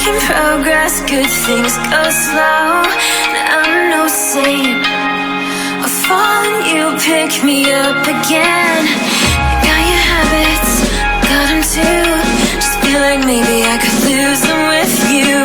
in progress, good things go slow. And I'm no saint, I fall and you pick me up again. You got your habits, got them too. Just feel like maybe I could lose them with you.